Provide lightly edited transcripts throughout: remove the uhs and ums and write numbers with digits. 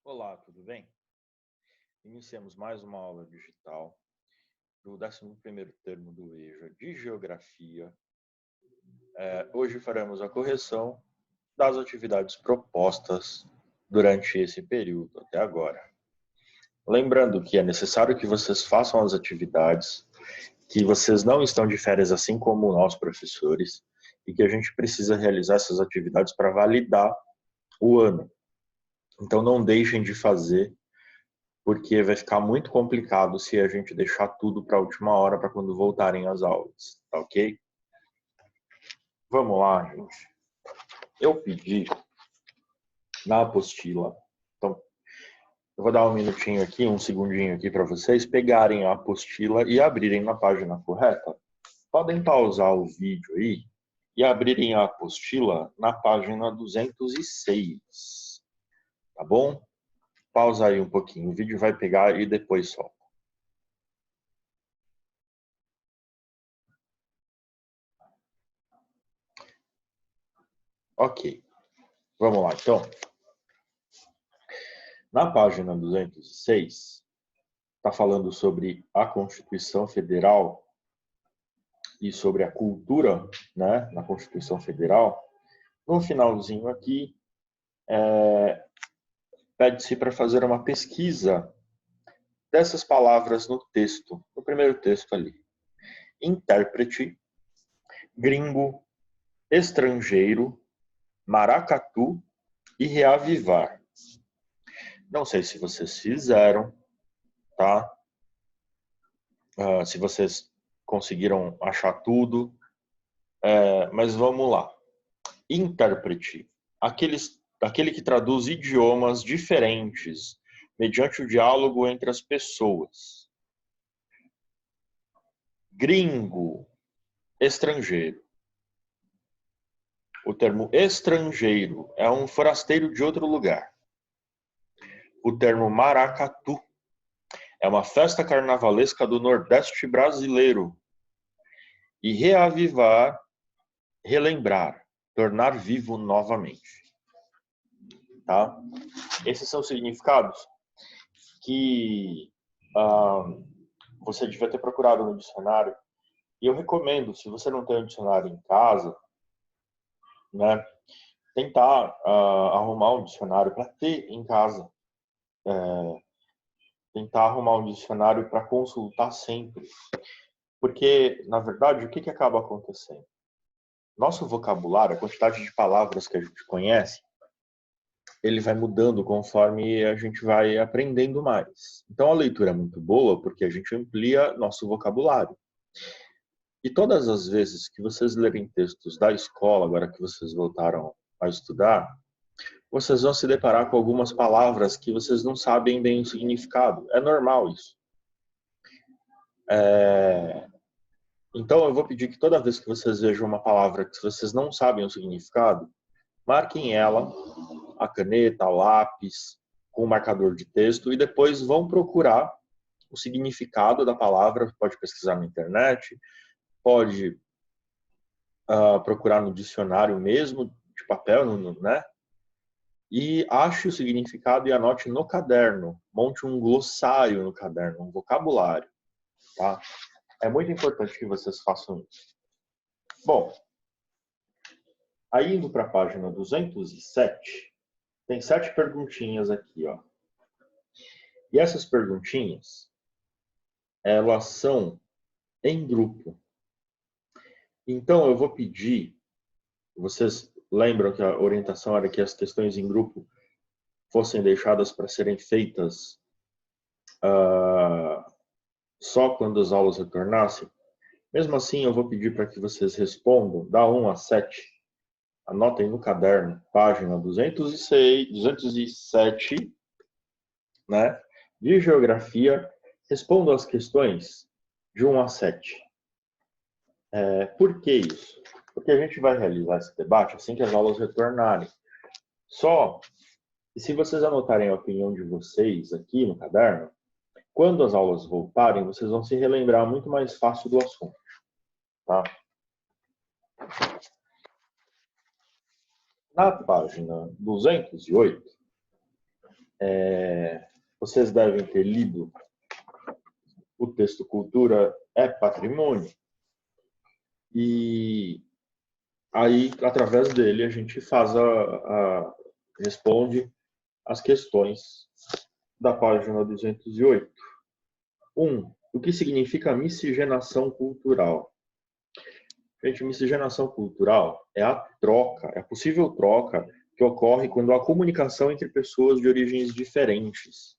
Olá, tudo bem? Iniciamos mais uma aula digital do 11º termo do EJA de Geografia. Hoje faremos a correção das atividades propostas durante esse período até agora. Lembrando que é necessário que vocês façam as atividades, que vocês não estão de férias assim como nós, professores, e que a gente precisa realizar essas atividades para validar o ano. Então não deixem de fazer, porque vai ficar muito complicado se a gente deixar tudo para a última hora, para quando voltarem as aulas, tá ok? Vamos lá, gente. Eu pedi na apostila, então eu vou dar um minutinho aqui, um segundinho aqui para vocês pegarem a apostila e abrirem na página correta. Podem pausar o vídeo aí e abrirem a apostila na página 206, tá bom? Pausa aí um pouquinho, o vídeo vai pegar e depois solta. Ok, vamos lá então. Na página 206, está falando sobre a Constituição Federal e sobre a cultura, né, na Constituição Federal. No finalzinho aqui, pede-se para fazer uma pesquisa dessas palavras no texto, no primeiro texto ali. Intérprete, gringo, estrangeiro, maracatu e reavivar. Não sei se vocês fizeram, tá? Se vocês conseguiram achar tudo, mas vamos lá. Intérprete, aquele que traduz idiomas diferentes mediante o diálogo entre as pessoas. Gringo, estrangeiro. O termo estrangeiro é um forasteiro de outro lugar. O termo maracatu é uma festa carnavalesca do Nordeste brasileiro. E reavivar, relembrar, tornar vivo novamente. Tá? Esses são significados que você devia ter procurado no dicionário. E eu recomendo, se você não tem um dicionário em casa, né, tentar arrumar um dicionário para ter em casa. Tentar arrumar um dicionário para consultar sempre. Porque, na verdade, o que acaba acontecendo? Nosso vocabulário, a quantidade de palavras que a gente conhece, ele vai mudando conforme a gente vai aprendendo mais. Então, a leitura é muito boa porque a gente amplia nosso vocabulário. E todas as vezes que vocês lerem textos da escola, agora que vocês voltaram a estudar, vocês vão se deparar com algumas palavras que vocês não sabem bem o significado. É normal isso. Então, eu vou pedir que toda vez que vocês vejam uma palavra que vocês não sabem o significado, marquem ela, a caneta, o lápis, com o marcador de texto, e depois vão procurar o significado da palavra. Pode pesquisar na internet, pode procurar no dicionário mesmo, de papel, né? E ache o significado e anote no caderno. Monte um glossário no caderno, um vocabulário. Tá? É muito importante que vocês façam isso. Bom, aí indo para a página 207, tem 7 perguntinhas aqui, ó. E essas perguntinhas, elas são em grupo. Então, eu vou pedir, vocês lembram que a orientação era que as questões em grupo fossem deixadas para serem feitas só quando as aulas retornassem? Mesmo assim, eu vou pedir para que vocês respondam, da 1 a 7. Anotem no caderno, página 206, 207, né? De Geografia, respondam as questões de 1 a 7. Por que isso? Porque a gente vai realizar esse debate assim que as aulas retornarem. Só que se vocês anotarem a opinião de vocês aqui no caderno, quando as aulas voltarem, vocês vão se relembrar muito mais fácil do assunto. Tá? Na página 208, vocês devem ter lido o texto Cultura é Patrimônio. E aí, através dele, a gente responde as questões da página 208. 1. O que significa miscigenação cultural? Gente, miscigenação cultural é a troca, é a possível troca que ocorre quando há comunicação entre pessoas de origens diferentes.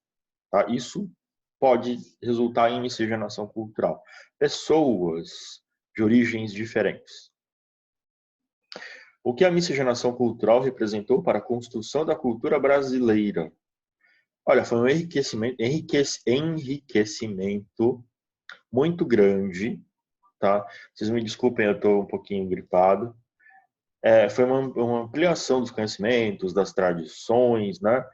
Tá? Isso pode resultar em miscigenação cultural. Pessoas de origens diferentes. O que a miscigenação cultural representou para a construção da cultura brasileira? Olha, foi um enriquecimento muito grande, tá? Vocês me desculpem, eu estou um pouquinho gripado. Foi uma ampliação dos conhecimentos, das tradições, né?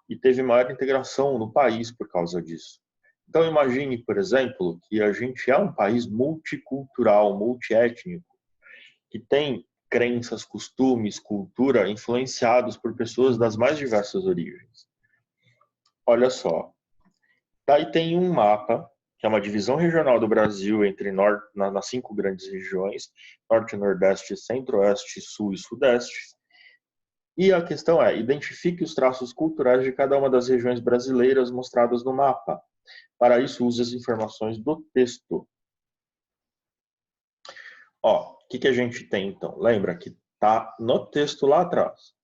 E teve maior integração no país por causa disso. Então, imagine, por exemplo, que a gente é um país multicultural, multiétnico, que tem crenças, costumes, cultura influenciados por pessoas das mais diversas origens. Olha só, daí tem um mapa, que é uma divisão regional do Brasil entre nas 5 grandes regiões, Norte, Nordeste, Centro-Oeste, Sul e Sudeste. E a questão é, identifique os traços culturais de cada uma das regiões brasileiras mostradas no mapa. Para isso, use as informações do texto. Ó, o que a gente tem, então? Lembra que está no texto lá atrás.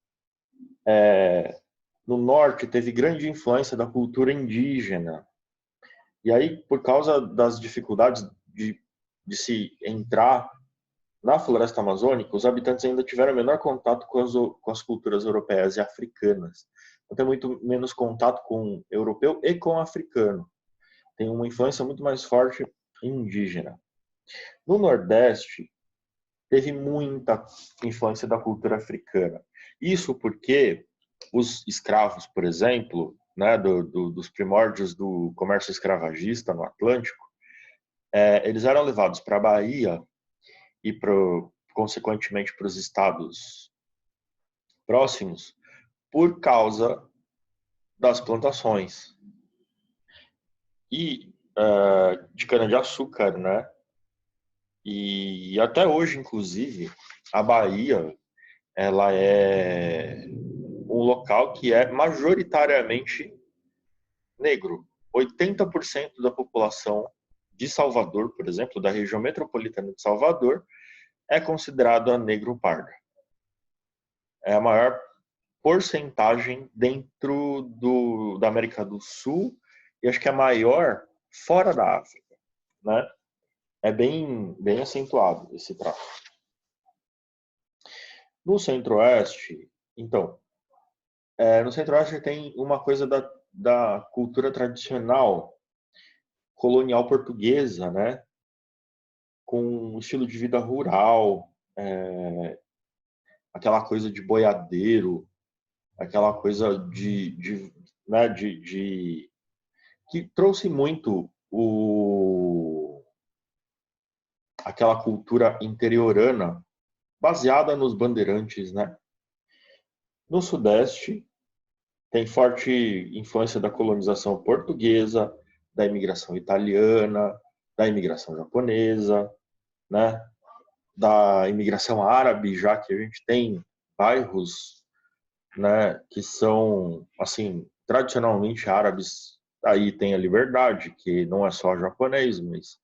No norte, teve grande influência da cultura indígena. E aí, por causa das dificuldades de se entrar na floresta amazônica, os habitantes ainda tiveram menor contato com as culturas europeias e africanas. Então, tem muito menos contato com o europeu e com o africano. Tem uma influência muito mais forte indígena. No Nordeste, teve muita influência da cultura africana. Isso porque os escravos, por exemplo, né, dos primórdios do comércio escravagista no Atlântico, eles eram levados para a Bahia e, consequentemente, para os estados próximos por causa das plantações e de cana-de-açúcar, né? E até hoje, inclusive, a Bahia ela é um local que é majoritariamente negro. 80% da população de Salvador, por exemplo, da região metropolitana de Salvador, é considerada negro parda. É a maior porcentagem dentro da América do Sul e acho que é a maior fora da África, né? É bem acentuado esse traço. No Centro-Oeste, então, no Centro-Oeste tem uma coisa da cultura tradicional colonial portuguesa, né? Com um estilo de vida rural, aquela coisa de boiadeiro, aquela coisa né, que trouxe muito aquela cultura interiorana baseada nos bandeirantes, né? No Sudeste tem forte influência da colonização portuguesa, da imigração italiana, da imigração japonesa, né? Da imigração árabe, já que a gente tem bairros, né, que são assim tradicionalmente árabes. Aí tem a Liberdade, que não é só japonês, mas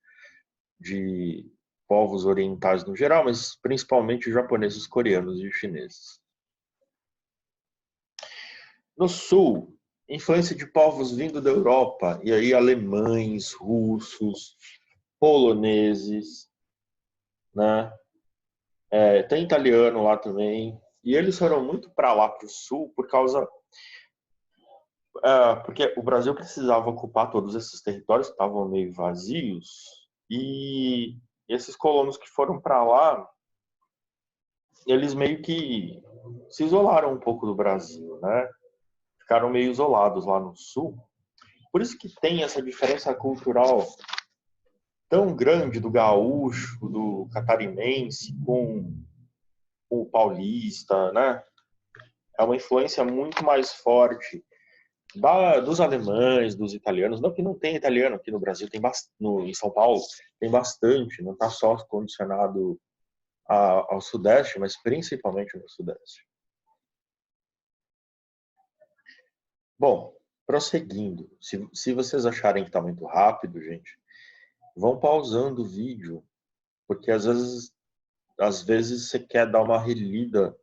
de povos orientais no geral, mas principalmente japoneses, coreanos e chineses. No sul, influência de povos vindo da Europa, e aí alemães, russos, poloneses, né? Tem italiano lá também, e eles foram muito para lá, para o sul, porque o Brasil precisava ocupar todos esses territórios que estavam meio vazios, e esses colonos que foram para lá, eles meio que se isolaram um pouco do Brasil, né? Ficaram meio isolados lá no sul. Por isso que tem essa diferença cultural tão grande do gaúcho, do catarinense com o paulista, né? É uma influência muito mais forte dos alemães, dos italianos, não que não tem italiano aqui no Brasil, tem em São Paulo tem bastante, não está só condicionado ao Sudeste, mas principalmente no Sudeste. Bom, prosseguindo, se vocês acharem que está muito rápido, gente, vão pausando o vídeo, porque às vezes você quer dar uma relida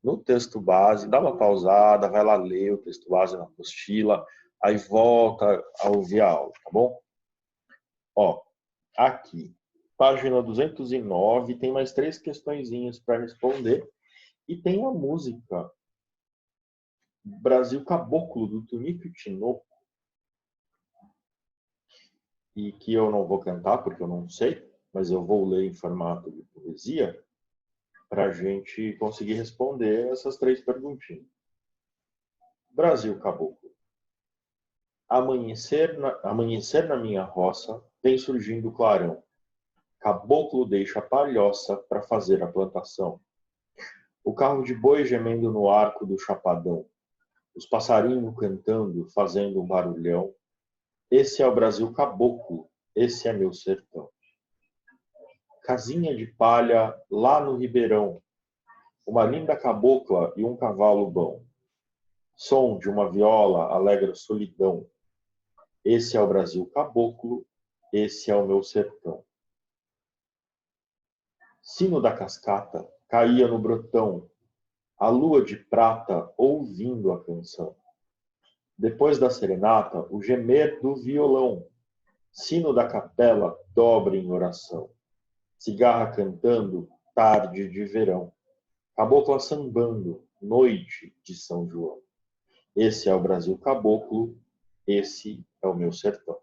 no texto base, dá uma pausada, vai lá ler o texto base na apostila, aí volta a ouvir a aula, tá bom? Ó, aqui, página 209, tem mais 3 questõezinhas para responder e tem a música Brasil Caboclo, do Tunico Tinoco, e que eu não vou cantar porque eu não sei, mas eu vou ler em formato de poesia para a gente conseguir responder essas 3 perguntinhas. Brasil Caboclo. Amanhecer na minha roça, vem surgindo o clarão. Caboclo deixa a palhoça para fazer a plantação. O carro de boi gemendo no arco do chapadão. Os passarinhos cantando, fazendo um barulhão. Esse é o Brasil caboclo, esse é meu sertão. Casinha de palha lá no ribeirão. Uma linda cabocla e um cavalo bom. Som de uma viola alegra solidão. Esse é o Brasil caboclo, esse é o meu sertão. Sino da cascata caía no brotão, a lua de prata ouvindo a canção. Depois da serenata, o gemer do violão, sino da capela dobra em oração. Cigarra cantando, tarde de verão. Cabocla sambando, noite de São João. Esse é o Brasil caboclo, esse é o meu sertão.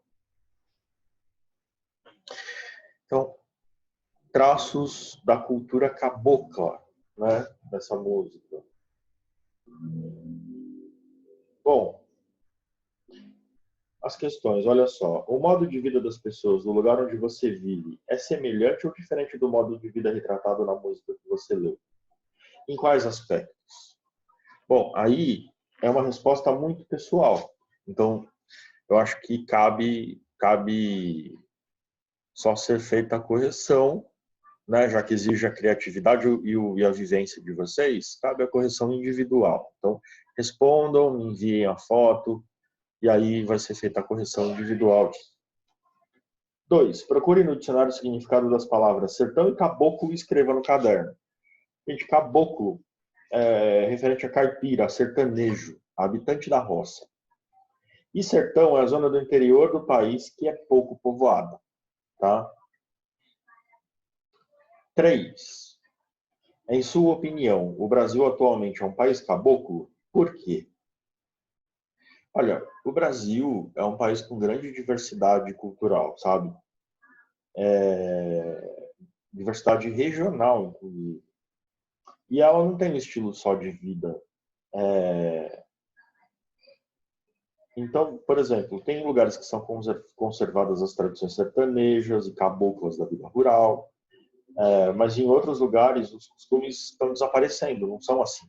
Então, traços da cultura cabocla, né, dessa música. Bom, as questões, olha só. O modo de vida das pessoas no lugar onde você vive é semelhante ou diferente do modo de vida retratado na música que você leu? Em quais aspectos? Bom, aí é uma resposta muito pessoal. Então, eu acho que cabe só ser feita a correção, né, já que exige a criatividade e a vivência de vocês, cabe a correção individual. Então, respondam, me enviem a foto, e aí vai ser feita a correção individual. 2. Procure no dicionário o significado das palavras sertão e caboclo e escreva no caderno. Gente, caboclo é referente a caipira, a sertanejo, a habitante da roça. E sertão é a zona do interior do país que é pouco povoada. Tá? 3. Em sua opinião, o Brasil atualmente é um país caboclo? Por quê? Olha, o Brasil é um país com grande diversidade cultural, sabe? Diversidade regional, inclusive. E ela não tem um estilo só de vida. Então, por exemplo, tem lugares que são conservadas as tradições sertanejas e caboclas da vida rural, mas em outros lugares os costumes estão desaparecendo, não são assim.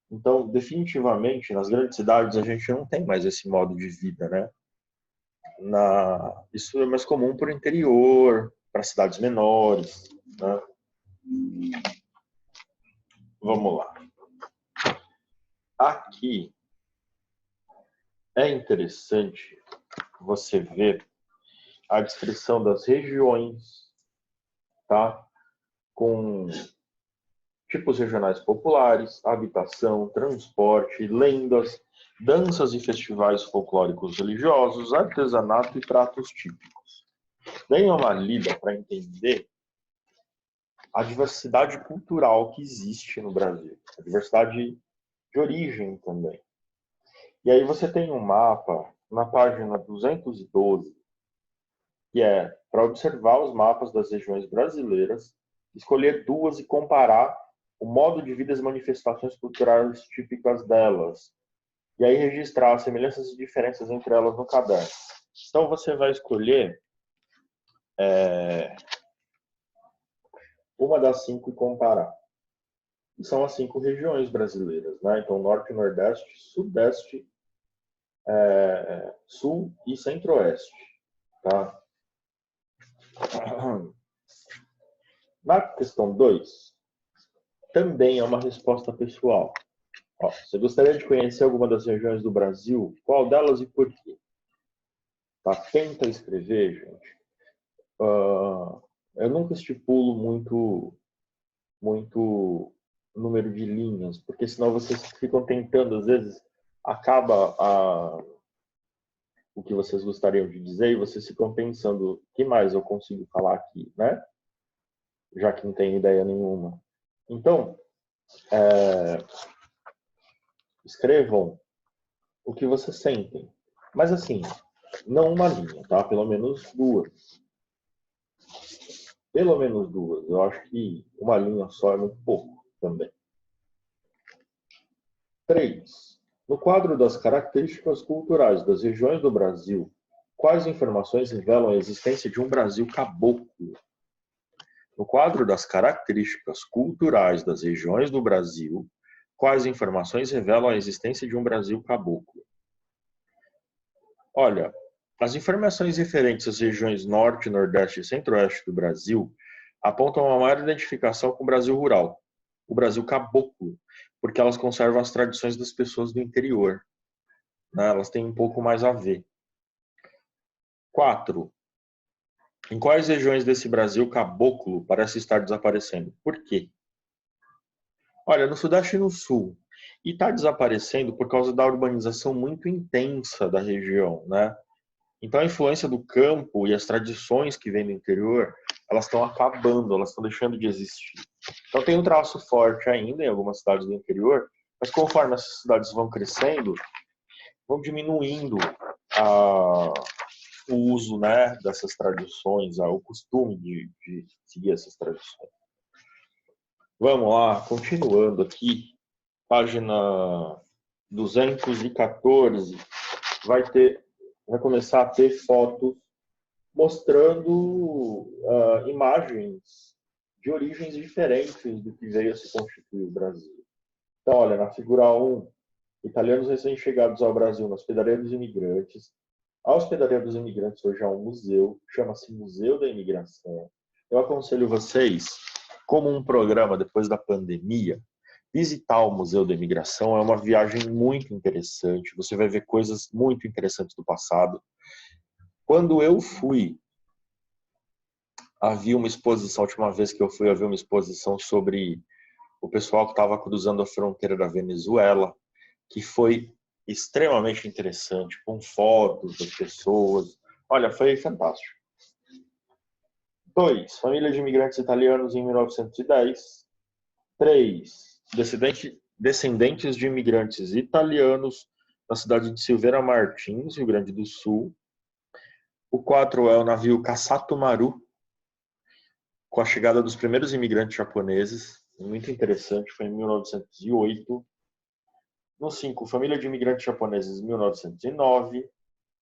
Então, definitivamente, nas grandes cidades a gente não tem mais esse modo de vida, né? Isso é mais comum para o interior, para cidades menores, né? Vamos lá. Aqui é interessante você ver a descrição das regiões, tá? Com tipos regionais populares, habitação, transporte, lendas, danças e festivais folclóricos religiosos, artesanato e pratos típicos. Deem uma lida para entender a diversidade cultural que existe no Brasil, a diversidade de origem também. E aí você tem um mapa na página 212, que é para observar os mapas das regiões brasileiras, escolher 2 e comparar o modo de vida e as manifestações culturais típicas delas. E aí registrar as semelhanças e diferenças entre elas no caderno. Então você vai escolher uma das 5 e comparar. E são as 5 regiões brasileiras, né? Então, Norte, Nordeste, Sudeste Sul e Centro-Oeste. Tá? Na questão 2, também é uma resposta pessoal. Ó, você gostaria de conhecer alguma das regiões do Brasil? Qual delas e por quê? Tá? Tenta escrever, gente. Eu nunca estipulo muito número de linhas, porque senão vocês ficam tentando, às vezes, acaba o que vocês gostariam de dizer e vocês ficam pensando, o que mais eu consigo falar aqui, né? Já que não tem ideia nenhuma. Então, escrevam o que vocês sentem. Mas assim, não uma linha, tá? Pelo menos duas. Pelo menos duas. Eu acho que uma linha só é muito pouco também. 3. No quadro das características culturais das regiões do Brasil, quais informações revelam a existência de um Brasil caboclo? No quadro das características culturais das regiões do Brasil, quais informações revelam a existência de um Brasil caboclo? Olha, as informações referentes às regiões Norte, Nordeste e Centro-Oeste do Brasil apontam a maior identificação com o Brasil rural, o Brasil caboclo, porque elas conservam as tradições das pessoas do interior. Né? Elas têm um pouco mais a ver. 4. Em quais regiões desse Brasil caboclo parece estar desaparecendo? Por quê? Olha, no Sudeste e no Sul. E está desaparecendo por causa da urbanização muito intensa da região, né? Então a influência do campo e as tradições que vêm do interior, elas estão acabando, elas estão deixando de existir. Então tem um traço forte ainda em algumas cidades do interior, mas conforme essas cidades vão crescendo, vão diminuindo o uso, né, dessas tradições, o costume de seguir essas tradições. Vamos lá, continuando aqui, página 214, vai começar a ter fotos mostrando imagens de origens diferentes do que veio a se constituir o Brasil. Então, olha, na figura 1, italianos recém-chegados ao Brasil na hospedaria dos imigrantes. A hospedaria dos imigrantes hoje é um museu, chama-se Museu da Imigração. Eu aconselho vocês, como um programa depois da pandemia, visitar o Museu da Imigração. É uma viagem muito interessante, você vai ver coisas muito interessantes do passado. Quando eu fui, havia uma exposição, a última vez que eu fui, havia uma exposição sobre o pessoal que estava cruzando a fronteira da Venezuela, que foi extremamente interessante, com fotos das pessoas. Olha, foi fantástico. 2. Família de imigrantes italianos em 1910. 3. Descendentes de imigrantes italianos na cidade de Silveira Martins, Rio Grande do Sul. O 4 é o navio Kassato Maru, com a chegada dos primeiros imigrantes japoneses. Muito interessante, foi em 1908. No 5, família de imigrantes japoneses, 1909.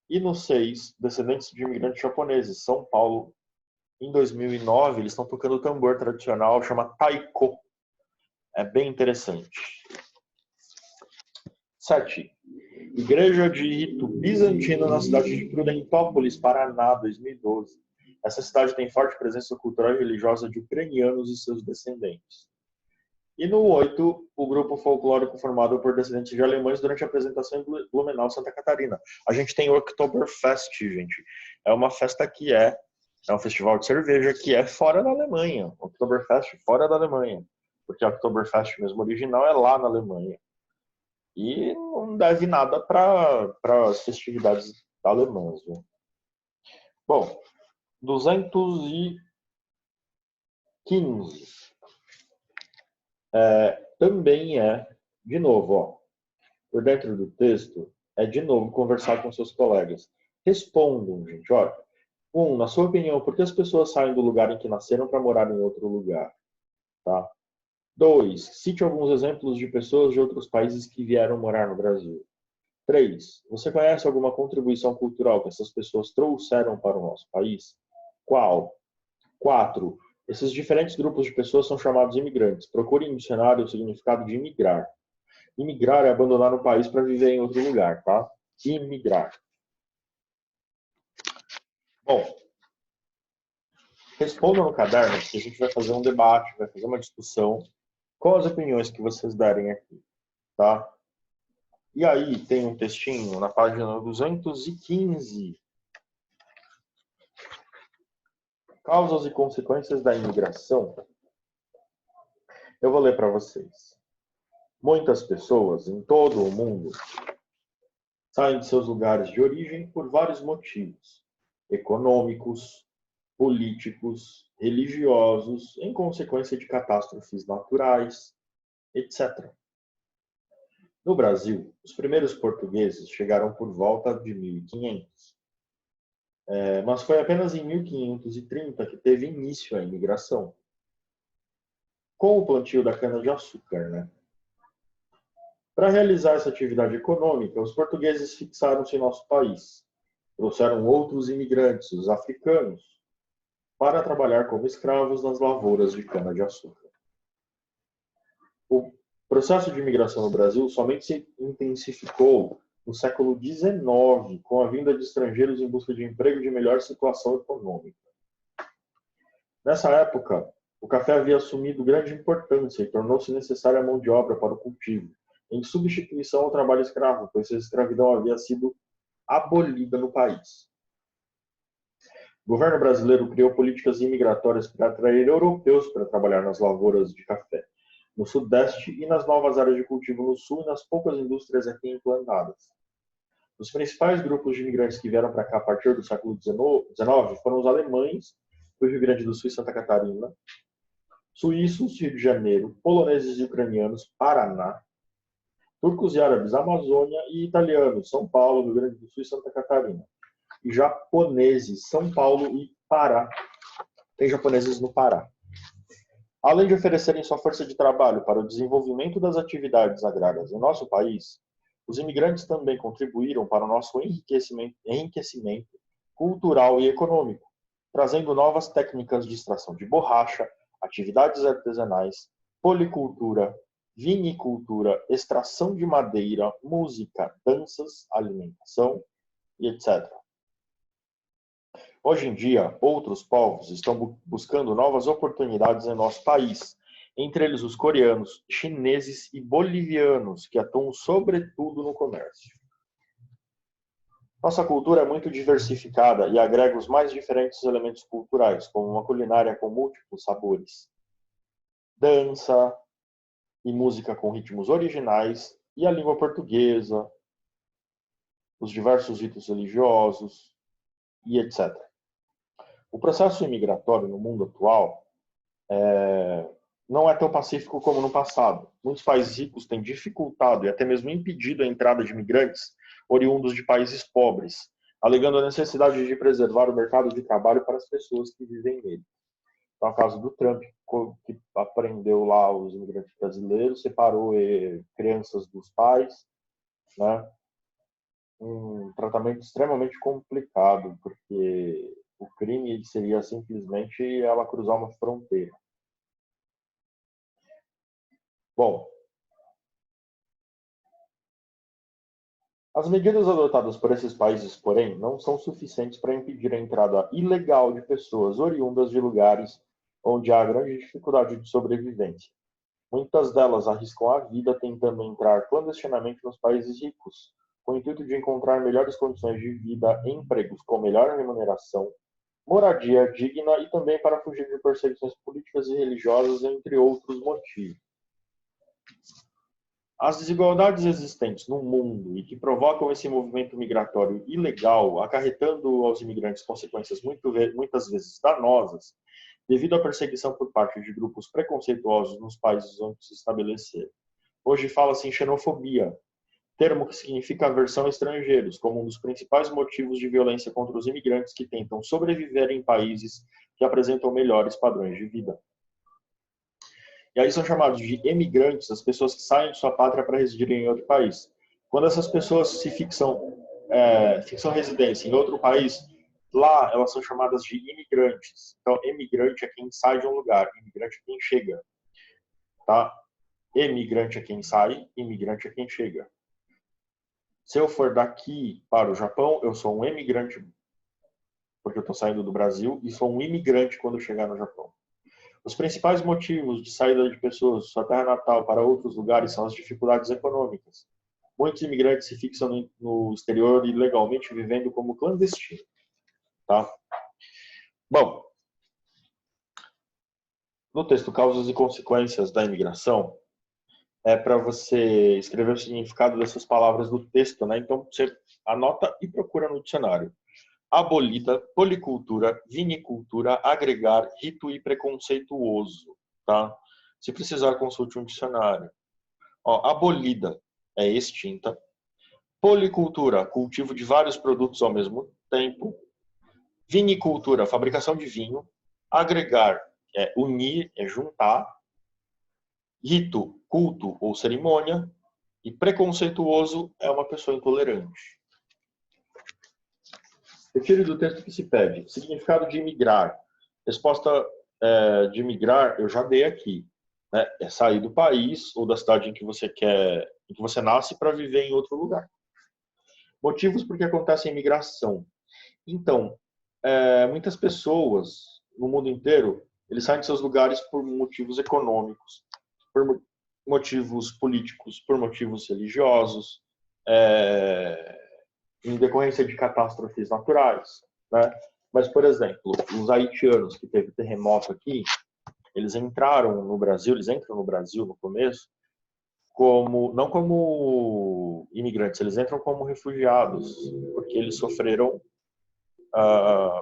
E no 6, descendentes de imigrantes japoneses, São Paulo. Em 2009, eles estão tocando o tambor tradicional, chama taiko. É bem interessante. 7. Igreja de rito bizantino na cidade de Prudentópolis, Paraná, 2012. Essa cidade tem forte presença cultural e religiosa de ucranianos e seus descendentes. E no 8, o grupo folclórico formado por descendentes de alemães durante a apresentação em Blumenau, Santa Catarina. A gente tem o Oktoberfest, gente. É uma festa que é um festival de cerveja que é fora da Alemanha. Oktoberfest fora da Alemanha. Porque a Oktoberfest mesmo original é lá na Alemanha. E não deve nada para as festividades alemãs. Viu? Bom, 215. Também de novo, ó, por dentro do texto, de novo conversar com seus colegas. Respondam, gente. Olha, 1. Na sua opinião, por que as pessoas saem do lugar em que nasceram para morar em outro lugar? Tá? 2. Cite alguns exemplos de pessoas de outros países que vieram morar no Brasil. 3. Você conhece alguma contribuição cultural que essas pessoas trouxeram para o nosso país? Qual? 4. Esses diferentes grupos de pessoas são chamados imigrantes. Procure em dicionário o significado de imigrar. Imigrar é abandonar o país para viver em outro lugar, tá? imigrar? Bom, respondam no caderno, porque a gente vai fazer um debate, vai fazer uma discussão com as opiniões que vocês derem aqui, tá? E aí tem um textinho na página 215. Causas e consequências da imigração. Eu vou ler para vocês. Muitas pessoas em todo o mundo saem de seus lugares de origem por vários motivos: econômicos, políticos, religiosos, em consequência de catástrofes naturais, etc. No Brasil, os primeiros portugueses chegaram por volta de 1500. Mas foi apenas em 1530 que teve início a imigração, com o plantio da cana-de-açúcar, né? Para realizar essa atividade econômica, os portugueses fixaram-se em nosso país. Trouxeram outros imigrantes, os africanos, para trabalhar como escravos nas lavouras de cana-de-açúcar. O processo de imigração no Brasil somente se intensificou no século XIX, com a vinda de estrangeiros em busca de emprego e de melhor situação econômica. Nessa época, o café havia assumido grande importância e tornou-se necessária a mão de obra para o cultivo, em substituição ao trabalho escravo, pois a escravidão havia sido abolida no país. O governo brasileiro criou políticas imigratórias para atrair europeus para trabalhar nas lavouras de café, no Sudeste e nas novas áreas de cultivo no Sul e nas poucas indústrias aqui implantadas. Os principais grupos de imigrantes que vieram para cá a partir do século XIX foram os alemães, do Rio Grande do Sul e Santa Catarina, suíços, Rio de Janeiro, poloneses e ucranianos, Paraná, turcos e árabes, Amazônia, e italianos, São Paulo, Rio Grande do Sul e Santa Catarina, e japoneses, São Paulo e Pará. Tem japoneses no Pará. Além de oferecerem sua força de trabalho para o desenvolvimento das atividades agrárias em nosso país, os imigrantes também contribuíram para o nosso enriquecimento cultural e econômico, trazendo novas técnicas de extração de borracha, atividades artesanais, policultura, vinicultura, extração de madeira, música, danças, alimentação e etc. Hoje em dia, outros povos estão buscando novas oportunidades em nosso país, entre eles os coreanos, chineses e bolivianos, que atuam sobretudo no comércio. Nossa cultura é muito diversificada e agrega os mais diferentes elementos culturais, como uma culinária com múltiplos sabores, dança e música com ritmos originais, e a língua portuguesa, os diversos ritos religiosos e etc. O processo imigratório no mundo atual não é tão pacífico como no passado. Muitos países ricos têm dificultado e até mesmo impedido a entrada de imigrantes oriundos de países pobres, alegando a necessidade de preservar o mercado de trabalho para as pessoas que vivem nele. No caso do Trump, que aprendeu lá os imigrantes brasileiros, separou crianças dos pais, né? Um tratamento extremamente complicado, porque o crime seria simplesmente ela cruzar uma fronteira. Bom, as medidas adotadas por esses países, porém, não são suficientes para impedir a entrada ilegal de pessoas oriundas de lugares onde há grande dificuldade de sobrevivência. Muitas delas arriscam a vida tentando entrar clandestinamente nos países ricos, com o intuito de encontrar melhores condições de vida e empregos com melhor remuneração, moradia digna e também para fugir de perseguições políticas e religiosas, entre outros motivos. As desigualdades existentes no mundo e que provocam esse movimento migratório ilegal, acarretando aos imigrantes consequências muitas vezes danosas, devido à perseguição por parte de grupos preconceituosos nos países onde se estabeleceram. Hoje fala-se em xenofobia, termo que significa aversão a estrangeiros, como um dos principais motivos de violência contra os imigrantes que tentam sobreviver em países que apresentam melhores padrões de vida. E aí são chamados de emigrantes as pessoas que saem de sua pátria para residir em outro país. Quando essas pessoas se fixam residência em outro país, lá elas são chamadas de imigrantes. Então, emigrante é quem sai de um lugar, imigrante é quem chega. Tá? Emigrante é quem sai, imigrante é quem chega. Se eu for daqui para o Japão, eu sou um emigrante, porque eu estou saindo do Brasil, e sou um imigrante quando eu chegar no Japão. Os principais motivos de saída de pessoas de sua terra natal para outros lugares são as dificuldades econômicas. Muitos imigrantes se fixam no exterior ilegalmente, vivendo como clandestino. Tá? Bom, no texto Causas e Consequências da Imigração, é para você escrever o significado dessas palavras do texto, né? Então, você anota e procura no dicionário. Abolida, policultura, vinicultura, agregar, rito e preconceituoso, tá? Se precisar, consulte um dicionário. Ó, abolida é extinta. Policultura, cultivo de vários produtos ao mesmo tempo. Vinicultura, fabricação de vinho. Agregar é unir, é juntar. Rito, culto ou cerimônia. E preconceituoso é uma pessoa intolerante. Retire do texto que se pede. Significado de imigrar. Resposta de imigrar eu já dei aqui. Né? É sair do país ou da cidade em que você quer, em que você nasce para viver em outro lugar. Motivos por que acontece a imigração. Então, muitas pessoas no mundo inteiro, eles saem de seus lugares por motivos econômicos, por motivos políticos, por motivos religiosos, em decorrência de catástrofes naturais, né? Mas, por exemplo, os haitianos que teve terremoto aqui, eles entraram no Brasil, eles entram no Brasil no começo, não como imigrantes, eles entram como refugiados, porque eles sofreram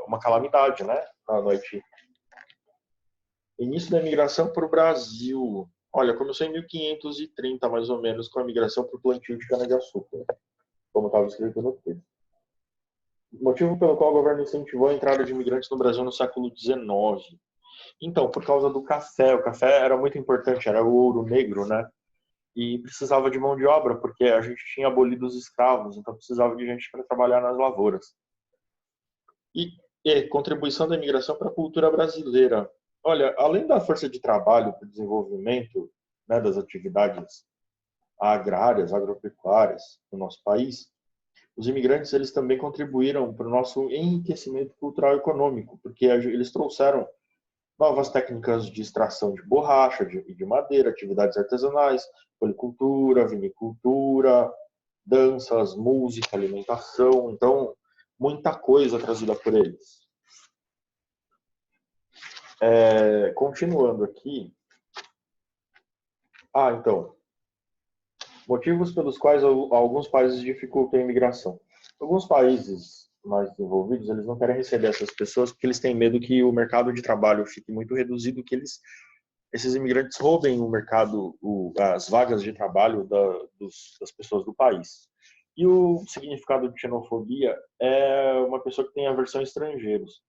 uma calamidade, né, no Haiti. Início da imigração para o Brasil. Olha, começou em 1530, mais ou menos, com a migração para o plantio de cana-de-açúcar, como estava escrito no texto. Motivo pelo qual o governo incentivou a entrada de imigrantes no Brasil no século XIX. Então, por causa do café. O café era muito importante, era o ouro negro, né? E precisava de mão de obra, porque a gente tinha abolido os escravos, então precisava de gente para trabalhar nas lavouras. E contribuição da imigração para a cultura brasileira. Olha, além da força de trabalho para o desenvolvimento, né, das atividades agrárias, agropecuárias no nosso país, os imigrantes eles também contribuíram para o nosso enriquecimento cultural e econômico, porque eles trouxeram novas técnicas de extração de borracha e de madeira, atividades artesanais, policultura, vinicultura, danças, música, alimentação. Então, muita coisa trazida por eles. Continuando aqui. Então. Motivos pelos quais alguns países dificultam a imigração. Alguns países mais desenvolvidos, eles não querem receber essas pessoas porque eles têm medo que o mercado de trabalho fique muito reduzido, que esses imigrantes roubem o mercado, as vagas de trabalho das pessoas do país. E o significado de xenofobia é uma pessoa que tem aversão a estrangeiros.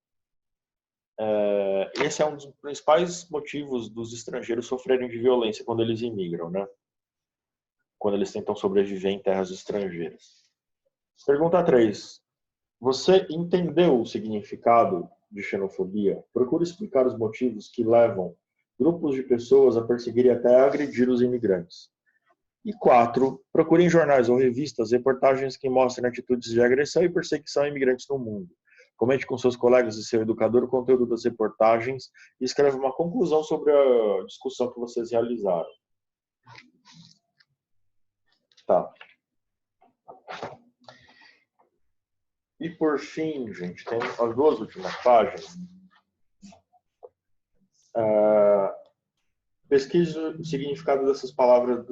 Esse é um dos principais motivos dos estrangeiros sofrerem de violência quando eles imigram, né? Quando eles tentam sobreviver em terras estrangeiras. Pergunta 3. Você entendeu o significado de xenofobia? Procure explicar os motivos que levam grupos de pessoas a perseguir e até agredir os imigrantes. E 4. Procure em jornais ou revistas reportagens que mostrem atitudes de agressão e perseguição a imigrantes no mundo. Comente com seus colegas e seu educador o conteúdo das reportagens e escreva uma conclusão sobre a discussão que vocês realizaram. Tá. E por fim, gente, tem as duas últimas páginas. Pesquise o significado dessas palavras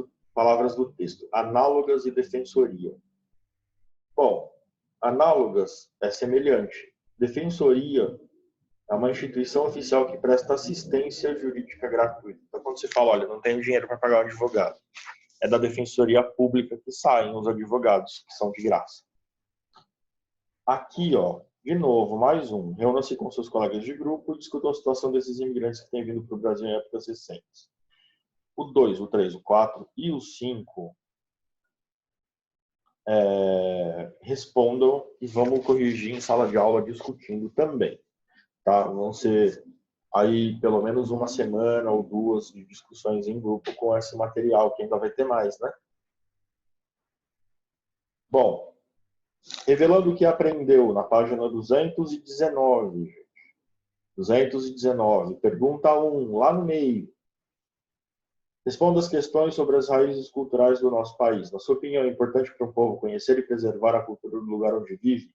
do texto. Análogas e defensoria. Bom, análogas é semelhante. Defensoria é uma instituição oficial que presta assistência jurídica gratuita. Então, quando você fala, olha, não tenho dinheiro para pagar um advogado, é da defensoria pública que saem os advogados, que são de graça. Aqui, ó, de novo, mais um. Reúna-se com seus colegas de grupo e discutam a situação desses imigrantes que têm vindo para o Brasil em épocas recentes. O 2, o 3, o 4 e o 5 respondam e vamos corrigir em sala de aula discutindo também. Tá? Vão ser aí pelo menos uma semana ou duas de discussões em grupo com esse material, que ainda vai ter mais, né? Bom, revelando o que aprendeu na página 219, 219, pergunta 1, lá no meio. Responda as questões sobre as raízes culturais do nosso país. Na sua opinião, é importante para o povo conhecer e preservar a cultura do lugar onde vive?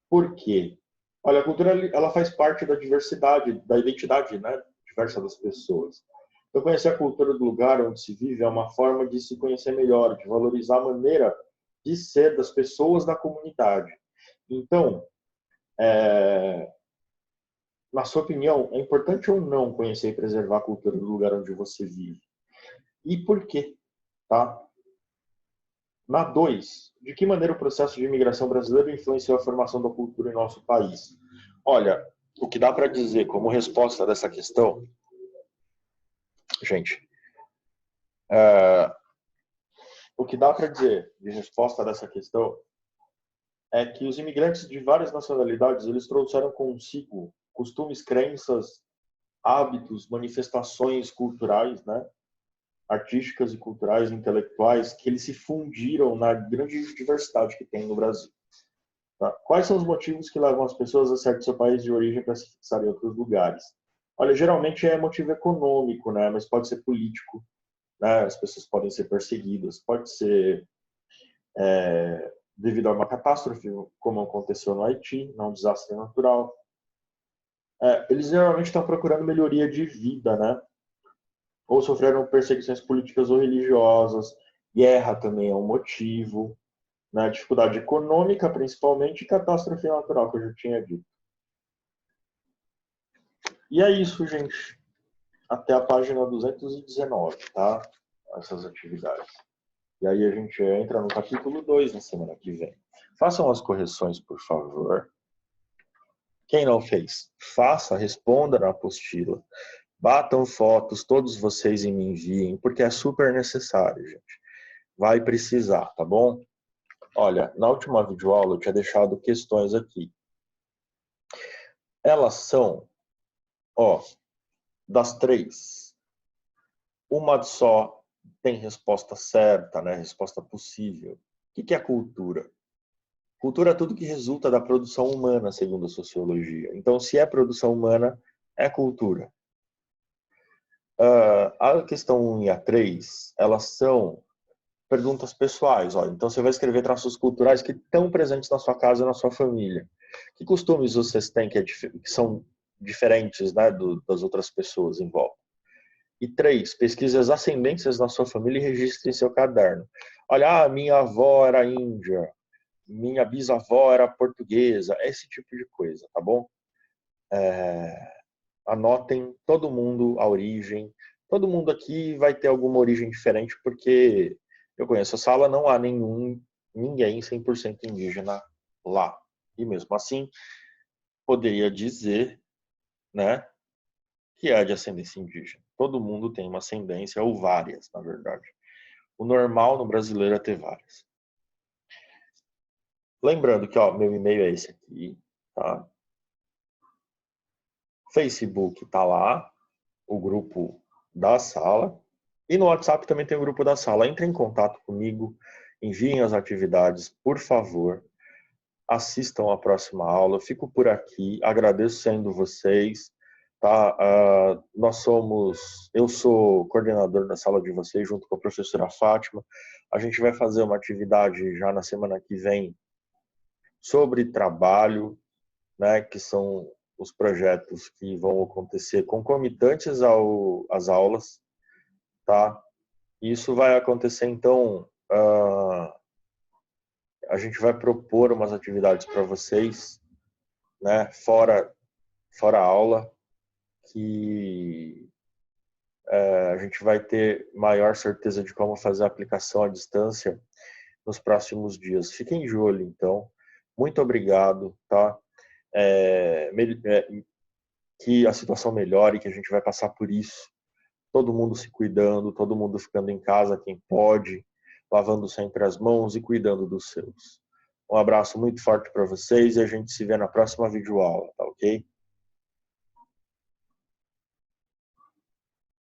Por quê? Olha, a cultura ela faz parte da diversidade, da identidade, né, diversa das pessoas. Então, conhecer a cultura do lugar onde se vive é uma forma de se conhecer melhor, de valorizar a maneira de ser das pessoas da comunidade. Então, na sua opinião, é importante ou não conhecer e preservar a cultura do lugar onde você vive? E por quê? Tá? Na 2, de que maneira o processo de imigração brasileira influenciou a formação da cultura em nosso país? Olha, o que dá para dizer como resposta dessa questão, gente, o que dá para dizer de resposta dessa questão é que os imigrantes de várias nacionalidades, eles trouxeram consigo costumes, crenças, hábitos, manifestações culturais, né? Artísticas e culturais, intelectuais, que eles se fundiram na grande diversidade que tem no Brasil. Tá? Quais são os motivos que levam as pessoas a sair do seu país de origem para se fixar em outros lugares? Olha, geralmente é motivo econômico, né? Mas pode ser político, né? As pessoas podem ser perseguidas, pode ser devido a uma catástrofe, como aconteceu no Haiti, um desastre natural. Eles geralmente estão procurando melhoria de vida, né? Ou sofreram perseguições políticas ou religiosas, guerra também é um motivo, né? Dificuldade econômica, principalmente, e catástrofe natural, que eu já tinha dito. E é isso, gente. Até a página 219, tá? Essas atividades. E aí a gente entra no capítulo 2 na semana que vem. Façam as correções, por favor. Quem não fez, faça, responda na apostila. Batam fotos, todos vocês e me enviem, porque é super necessário, gente. Vai precisar, tá bom? Olha, na última videoaula eu tinha deixado questões aqui. Elas são, das 3, uma só tem resposta certa, né? Resposta possível. O que é cultura? Cultura é tudo que resulta da produção humana, segundo a sociologia. Então, se é produção humana, é cultura. A questão 1 e a 3, elas são perguntas pessoais. Ó. Então, você vai escrever traços culturais que estão presentes na sua casa e na sua família. Que costumes vocês têm que são diferentes, né, das outras pessoas em volta? E 3, pesquise as ascendências na sua família e registre em seu caderno. Olha, minha avó era índia, minha bisavó era portuguesa, esse tipo de coisa, tá bom? Anotem todo mundo a origem. Todo mundo aqui vai ter alguma origem diferente, porque eu conheço a sala, não há ninguém 100% indígena lá. E mesmo assim, poderia dizer, né, que é de ascendência indígena. Todo mundo tem uma ascendência, ou várias, na verdade. O normal no brasileiro é ter várias. Lembrando que, meu e-mail é esse aqui, tá? Facebook tá lá, o grupo da sala. E no WhatsApp também tem o grupo da sala. Entre em contato comigo, enviem as atividades, por favor. Assistam a próxima aula. Eu fico por aqui, agradeço sendo vocês. Tá? Eu sou coordenador da sala de vocês, junto com a professora Fátima. A gente vai fazer uma atividade já na semana que vem sobre trabalho, né, que são os projetos que vão acontecer concomitantes às aulas, tá? Isso vai acontecer, então, a gente vai propor umas atividades para vocês, né, fora a aula, que a gente vai ter maior certeza de como fazer a aplicação à distância nos próximos dias. Fiquem de olho, então. Muito obrigado, tá? Que a situação melhore, que a gente vai passar por isso. Todo mundo se cuidando, todo mundo ficando em casa, quem pode, lavando sempre as mãos e cuidando dos seus. Um abraço muito forte para vocês e a gente se vê na próxima videoaula, tá ok?